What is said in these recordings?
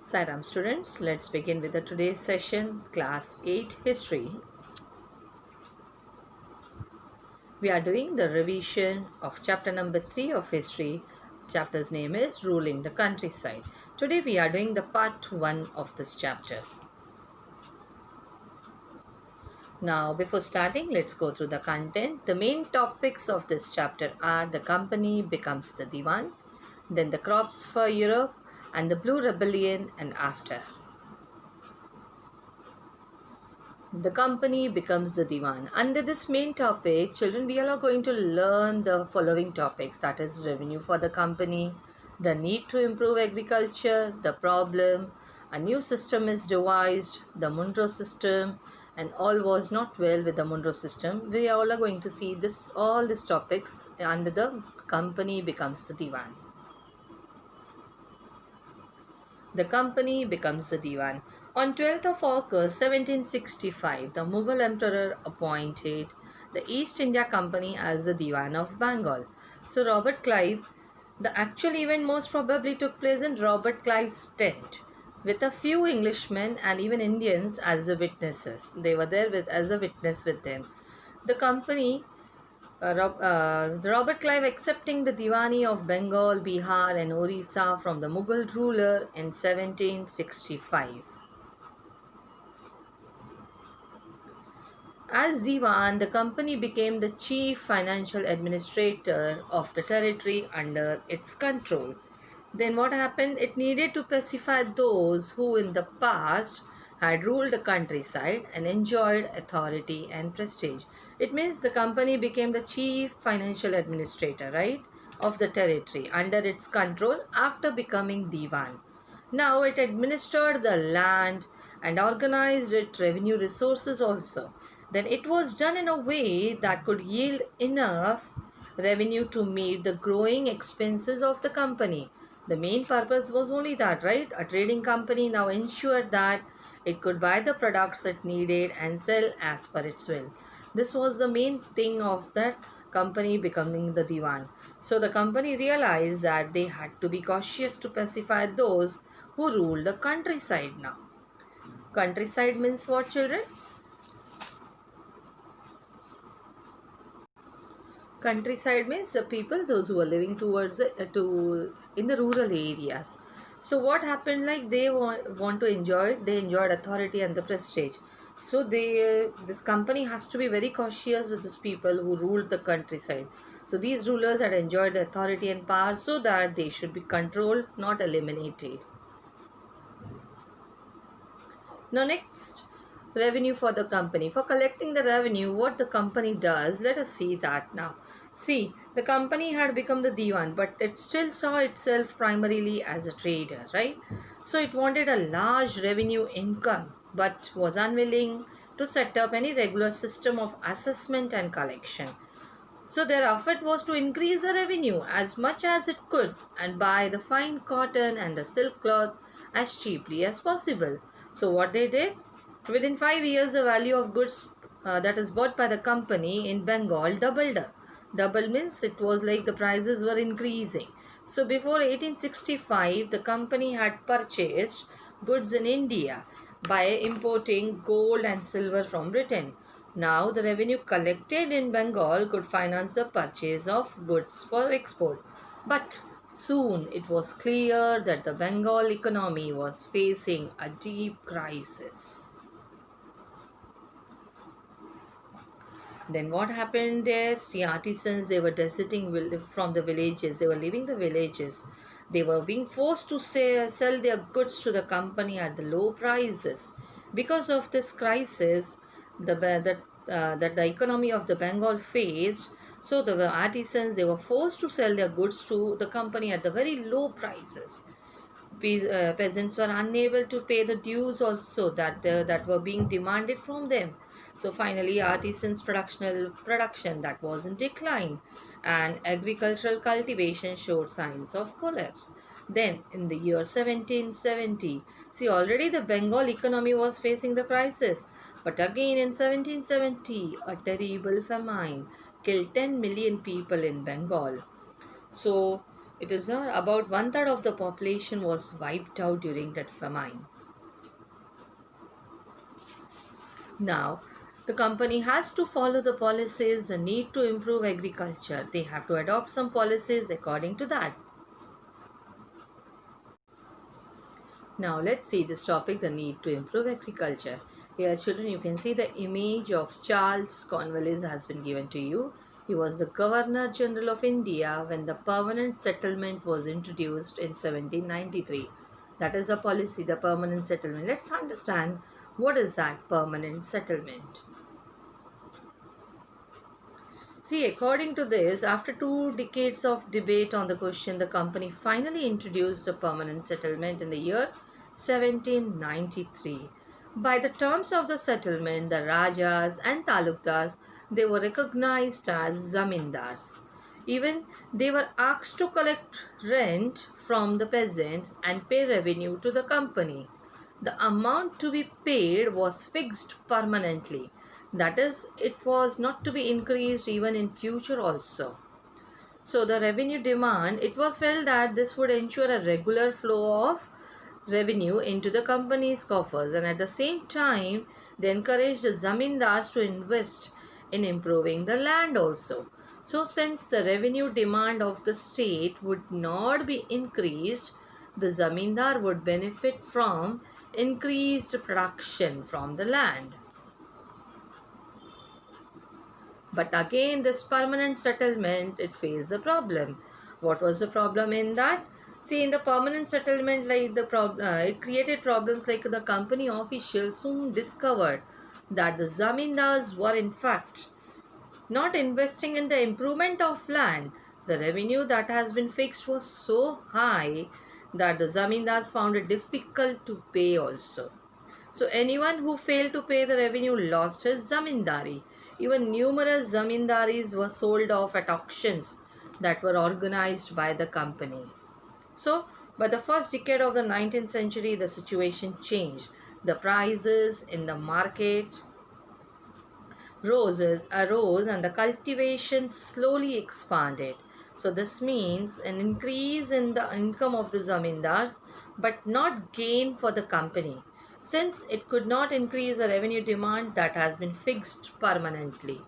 Sairam students, let's begin with the today's session, Class 8 History. We are doing the revision of chapter number 3 of History. Chapter's name is Ruling the Countryside. Today we are doing the part 1 of this chapter. Now, before starting, let's go through the content. The main topics of this chapter are the company becomes the Diwan, then the crops for Europe, and the Blue Rebellion and after. The company becomes the divan. Under this main topic, children, we are going to learn the following topics, that is revenue for the company, the need to improve agriculture, the problem, a new system is devised, the Munro System, and all was not well with the Munro System. We all are going to see all these topics under the company becomes the divan. The company becomes the Diwan. On 12th of August 1765, the Mughal emperor appointed the East India Company as the Diwan of Bengal. So Robert Clive, the actual event most probably took place in Robert Clive's tent with a few Englishmen and even Indians as the witnesses. They were there as a witness with them. The company Robert Clive accepting the Diwani of Bengal, Bihar and Orissa from the Mughal ruler in 1765. As Diwan, the company became the chief financial administrator of the territory under its control. Then what happened? It needed to pacify those who in the past had ruled the countryside and enjoyed authority and prestige. It means the company became the chief financial administrator, right, of the territory under its control after becoming Diwan. Now it administered the land and organized its revenue resources also. Then it was done in a way that could yield enough revenue to meet the growing expenses of the company. The main purpose was only that, right? A trading company now ensured that it could buy the products it needed and sell as per its will. This was the main thing of that company becoming the diwan. So the company realized that they had to be cautious to pacify those who ruled the countryside now. Countryside means what, children? Countryside means the people, those who are living towards in the rural areas. So what happened, like they want to enjoy it, they enjoyed authority and the prestige. So this company has to be very cautious with these people who ruled the countryside. So these rulers had enjoyed the authority and power so that they should be controlled, not eliminated. Now next, revenue for the company. For collecting the revenue, what the company does, let us see that now. See, the company had become the diwan, but it still saw itself primarily as a trader, right? So it wanted a large revenue income, but was unwilling to set up any regular system of assessment and collection. So their effort was to increase the revenue as much as it could and buy the fine cotton and the silk cloth as cheaply as possible. So what they did? Within 5 years, the value of goods that is bought by the company in Bengal doubled. Double means it was like the prices were increasing. So before 1865, the company had purchased goods in India by importing gold and silver from Britain. Now the revenue collected in Bengal could finance the purchase of goods for export. But soon it was clear that the Bengal economy was facing a deep crisis. Then what happened there? See, artisans, they were deserting from the villages. They were leaving the villages. They were being forced to sell their goods to the company at the low prices. Because of this crisis that the economy of the Bengal faced, so the artisans, they were forced to sell their goods to the company at the very low prices. Peasants were unable to pay the dues also that were being demanded from them. So finally, artisans' production that was in decline, and agricultural cultivation showed signs of collapse. Then, in the year 1770, see, already the Bengal economy was facing the crisis, but again in 1770, a terrible famine killed 10 million people in Bengal. So It is about one third of the population was wiped out during that famine. Now, the company has to follow the policies, the need to improve agriculture. They have to adopt some policies according to that. Now, let's see this topic, the need to improve agriculture. Here, children, you can see the image of Charles Cornwallis has been given to you. He was the Governor General of India when the permanent settlement was introduced in 1793. That is a policy, the permanent settlement. Let's understand what is that permanent settlement. See, according to this, after 2 decades of debate on the question, the company finally introduced a permanent settlement in the year 1793. By the terms of the settlement, the Rajas and Talukdars, they were recognized as zamindars. Even they were asked to collect rent from the peasants and pay revenue to the company. The amount to be paid was fixed permanently. That is, it was not to be increased even in future also. So the revenue demand, it was felt that this would ensure a regular flow of revenue into the company's coffers, and at the same time they encouraged the zamindars to invest in improving the land also. So since the revenue demand of the state would not be increased, the zamindar would benefit from increased production from the land. But again, this permanent settlement, it faced a problem. What was the problem in that? See, in the permanent settlement, like it created problems like the company officials soon discovered that the zamindars were in fact not investing in the improvement of land. The revenue that has been fixed was so high that the zamindars found it difficult to pay also. So anyone who failed to pay the revenue lost his zamindari. Even numerous zamindaris were sold off at auctions that were organized by the company. So, by the first decade of the 19th century, the situation changed. The prices in the market arose and the cultivation slowly expanded. So this means an increase in the income of the zamindars but not gain for the company, since it could not increase the revenue demand that has been fixed permanently.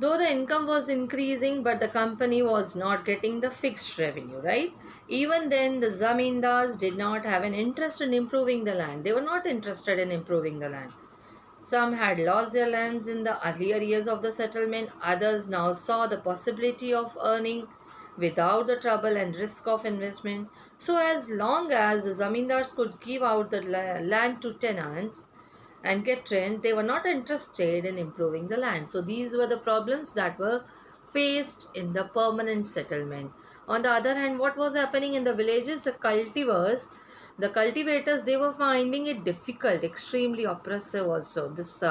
Though the income was increasing, but the company was not getting the fixed revenue, right? Even then, the zamindars did not have an interest in improving the land. They were not interested in improving the land. Some had lost their lands in the earlier years of the settlement. Others now saw the possibility of earning without the trouble and risk of investment. So, as long as the zamindars could give out the land to tenants and get rent, they were not interested in improving the land. So, these were the problems that were faced in the permanent settlement. On the other hand, what was happening in the villages, the cultivators, they were finding it difficult, extremely oppressive also, this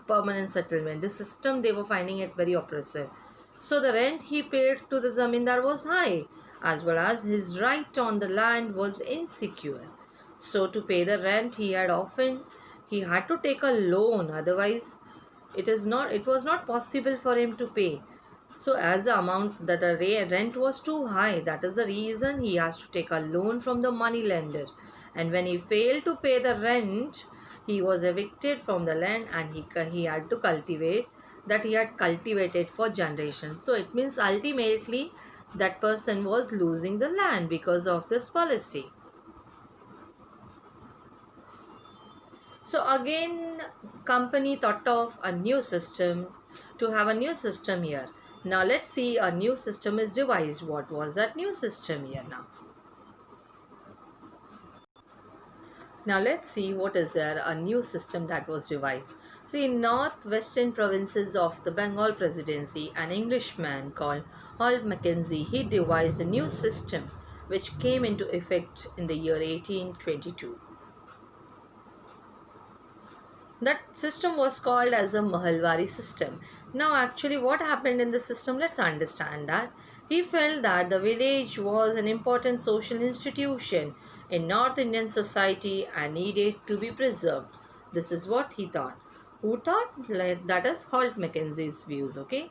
permanent settlement, this system, they were finding it very oppressive. So the rent he paid to the zamindar was high, as well as his right on the land was insecure. So to pay the rent, he had to take a loan, otherwise it was not possible for him to pay. So as the amount that the rent was too high, that is the reason he has to take a loan from the money lender. And when he failed to pay the rent, he was evicted from the land, and he had to cultivate that he had cultivated for generations. So it means ultimately that person was losing the land because of this policy. So again, company thought of a new system to have a new system here. Now let's see, a new system is devised. What was that new system here now? Now let's see what is there, a new system that was devised. See, in northwestern provinces of the Bengal Presidency, an Englishman called Holt Mackenzie, he devised a new system which came into effect in the year 1822. That system was called as a Mahalwari system. Now actually what happened in the system, let's understand that. He felt that the village was an important social institution in North Indian society and needed to be preserved. This is what he thought. Who thought? That is Holt Mackenzie's views, okay?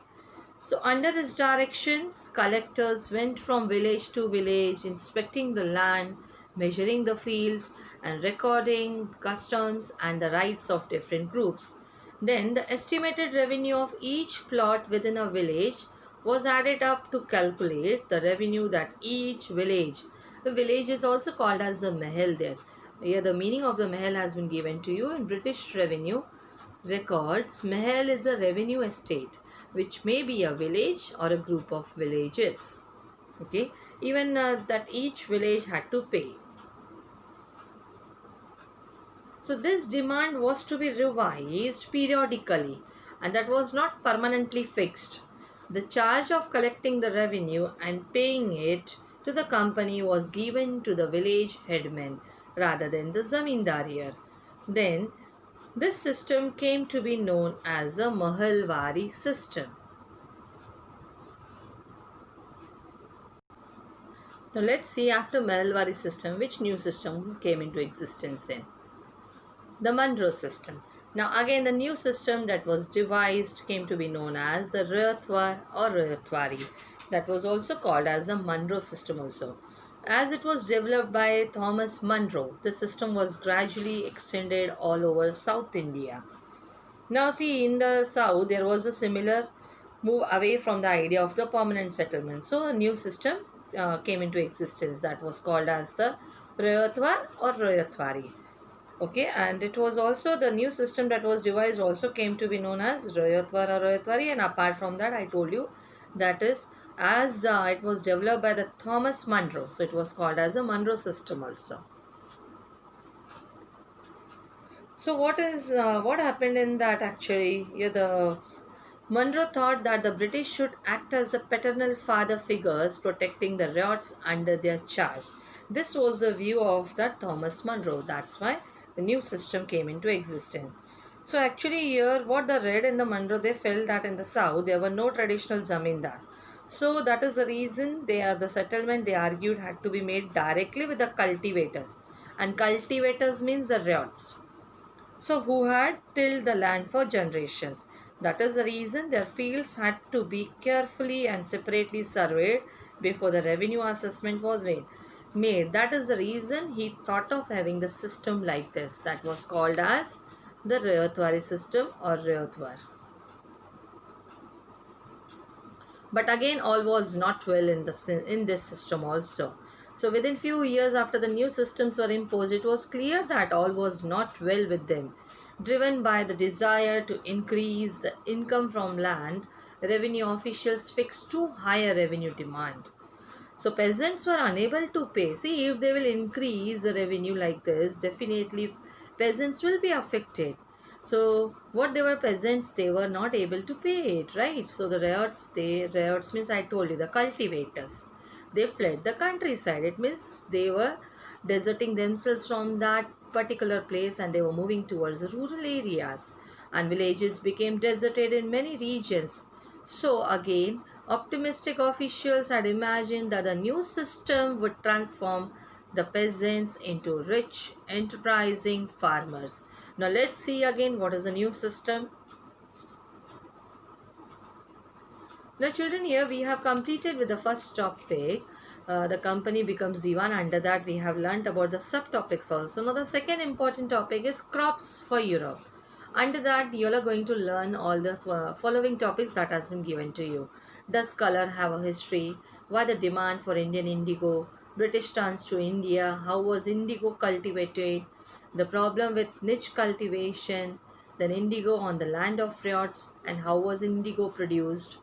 So, under his directions, collectors went from village to village, inspecting the land, measuring the fields, and recording customs and the rights of different groups. Then, the estimated revenue of each plot within a village was added up to calculate the revenue that each village. The village is also called as the mahal there. Here, the meaning of the mahal has been given to you in British revenue records. Mahal is a revenue estate which may be a village or a group of villages. Okay, even that each village had to pay. So this demand was to be revised periodically, and that was not permanently fixed. The charge of collecting the revenue and paying it to the company was given to the village headman rather than the zamindar. Then this system came to be known as the Mahalwari system. Now let's see, after Mahalwari system, which new system came into existence then. The Munro System. Now again, the new system that was devised came to be known as the Rayatwar or Rayatwari. That was also called as the Munro System also. As it was developed by Thomas Munro, the system was gradually extended all over South India. Now see, in the south there was a similar move away from the idea of the permanent settlement. So a new system came into existence that was called as the Rayatwar or Rayatwari. Okay, and it was also the new system that was devised also came to be known as Rayatwar or Rayatwari, and apart from that I told you that is as it was developed by the Thomas Munro, so it was called as the Munro system also. So what happened in that actually? Yeah, the Munro thought that the British should act as the paternal father figures protecting the riots under their charge. This was the view of that Thomas Munro. That's why the new system came into existence. So actually here what they read in the Munro, they felt that in the south there were no traditional zamindars. So that is the reason the settlement, they argued, had to be made directly with the cultivators. And cultivators means the riots, so who had tilled the land for generations. That is the reason their fields had to be carefully and separately surveyed before the revenue assessment was made. That is the reason he thought of having the system like this, that was called as the Rayatwari system or Rayatwar. But again, all was not well in this system also. So within few years after the new systems were imposed, it was clear that all was not well with them. Driven by the desire to increase the income from land, revenue officials fixed too high a revenue demand. So peasants were unable to pay. See, if they will increase the revenue like this, definitely peasants will be affected. So what they were peasants, they were not able to pay it, right? So the riots means, I told you, the cultivators, they fled the countryside. It means they were deserting themselves from that particular place and they were moving towards the rural areas, and villages became deserted in many regions. So again, optimistic officials had imagined that the new system would transform the peasants into rich, enterprising farmers. Now let's see again what is the new system. Now children, here we have completed with the first topic. The company becomes Diwan. Under that we have learnt about the subtopics also. Now the second important topic is crops for Europe. Under that you are going to learn all the following topics that has been given to you. Does color have a history? Why the demand for Indian indigo? British turns to India. How was indigo cultivated? The problem with niche cultivation. Then indigo on the land of riots, and how was indigo produced?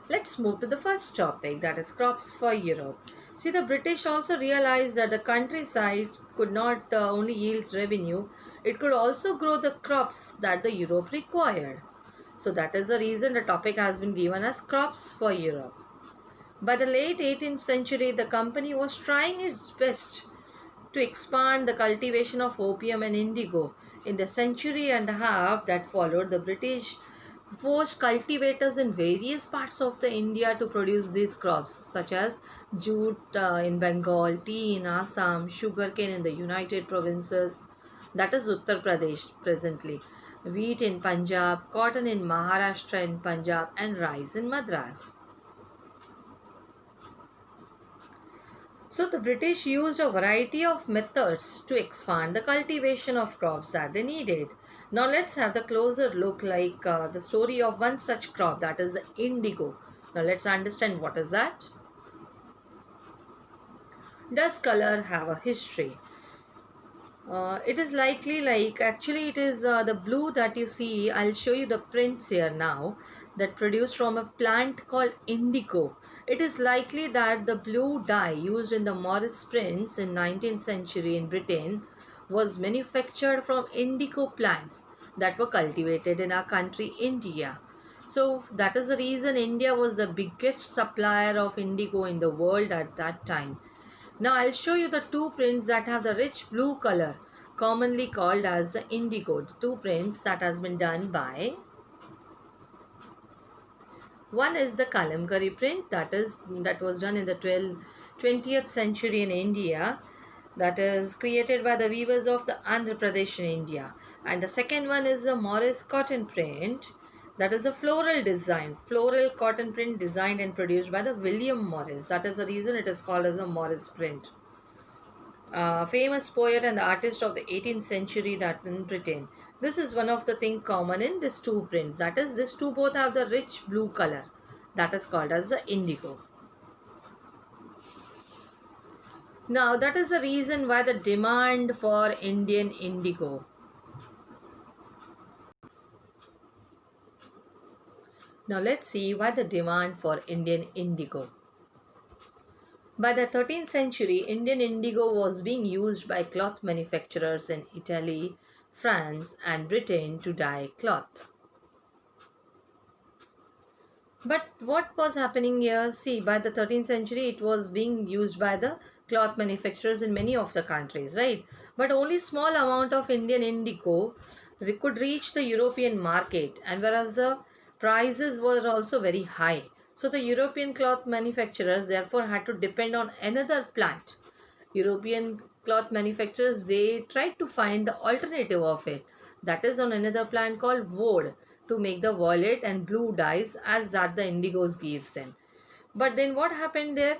Let's move to the first topic, that is crops for Europe. See, the British also realized that the countryside could not only yield revenue, it could also grow the crops that the Europe required. So that is the reason the topic has been given as crops for Europe. By the late 18th century, the company was trying its best to expand the cultivation of opium and indigo. In the century and a half that followed, the British forced cultivators in various parts of the India to produce these crops, such as jute in Bengal, tea in Assam, sugarcane in the United Provinces, that is Uttar Pradesh presently, wheat in Punjab, cotton in Maharashtra and Punjab, and rice in Madras. So the British used a variety of methods to expand the cultivation of crops that they needed. Now let's have the closer look like the story of one such crop, that is the indigo. Now let's understand what is that. Does color have a history? It is likely like actually it is the blue that you see. I'll show you the prints here now, that produced from a plant called indigo. It is likely that the blue dye used in the Morris prints in 19th century in Britain was manufactured from indigo plants that were cultivated in our country India. So that is the reason India was the biggest supplier of indigo in the world at that time. Now I'll show you the two prints that have the rich blue color, commonly called as the indigo. The two prints that has been done by, one is the Kalamkari print, that was done in the 20th century in India, that is created by the weavers of the Andhra Pradesh in India. And the second one is the Morris cotton print, that is a floral cotton print designed and produced by the William Morris. That is the reason it is called as a Morris print. Famous poet and artist of the 18th century that in Britain. This is one of the things common in these two prints. That is, these two both have the rich blue color. That is called as the indigo. Now that is the reason why the demand for Indian indigo. Now let's see why the demand for Indian indigo. By the 13th century, Indian indigo was being used by cloth manufacturers in Italy, France, and Britain to dye cloth. But what was happening here? See, by the 13th century, it was being used by the cloth manufacturers in many of the countries, right? But only small amount of Indian indigo could reach the European market, and whereas the prices were also very high. So the European cloth manufacturers therefore had to depend on another plant. European cloth manufacturers, they tried to find the alternative of it. That is on another plant called woad, to make the violet and blue dyes as that the indigos gives them. But then what happened there?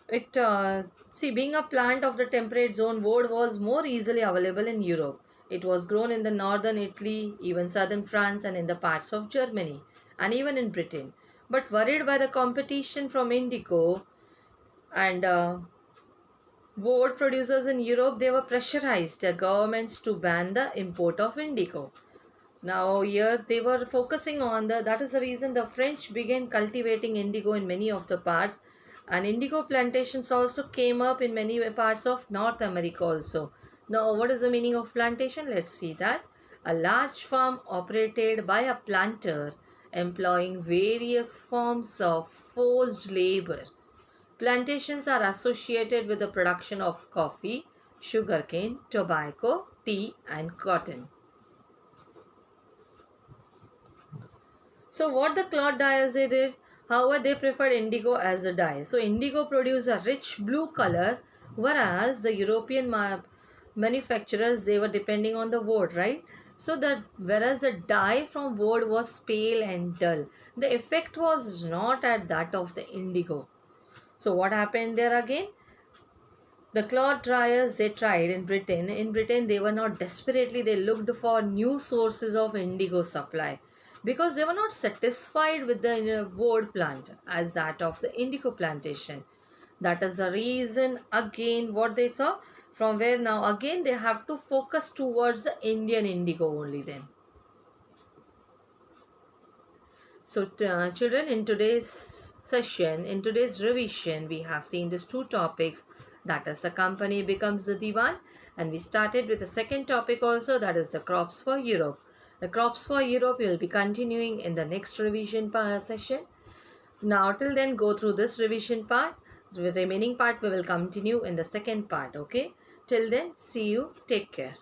Being a plant of the temperate zone, woad was more easily available in Europe. It was grown in the northern Italy, even southern France, and in the parts of Germany, and even in Britain. But worried by the competition from indigo and wood producers in Europe, they were pressurized the governments to ban the import of indigo. Now here they were focusing on that is the reason the French began cultivating indigo in many of the parts, and indigo plantations also came up in many parts of North America also. Now what is the meaning of plantation? Let's see that. A large farm operated by a planter employing various forms of forced labor. Plantations are associated with the production of coffee, sugarcane, tobacco, tea and cotton. So what the cloth dyers they did, however, they preferred indigo as a dye. So indigo produced a rich blue color, whereas the European manufacturers, they were depending on the wood, right? So that whereas the dye from wood was pale and dull, the effect was not at that of the indigo. So what happened there again? The cloth dryers they tried in Britain. In Britain, they were not desperately, they looked for new sources of indigo supply because they were not satisfied with the wood plant as that of the indigo plantation. That is the reason again what they saw, from where now again they have to focus towards the Indian indigo only then. So children, in today's session, in today's revision, we have seen these two topics, that is the company becomes the divan, and we started with the second topic also, that is the crops for Europe. The crops for Europe will be continuing in the next revision session. Now till then go through this revision part. The remaining part we will continue in the second part, okay? Till then, see you, take care.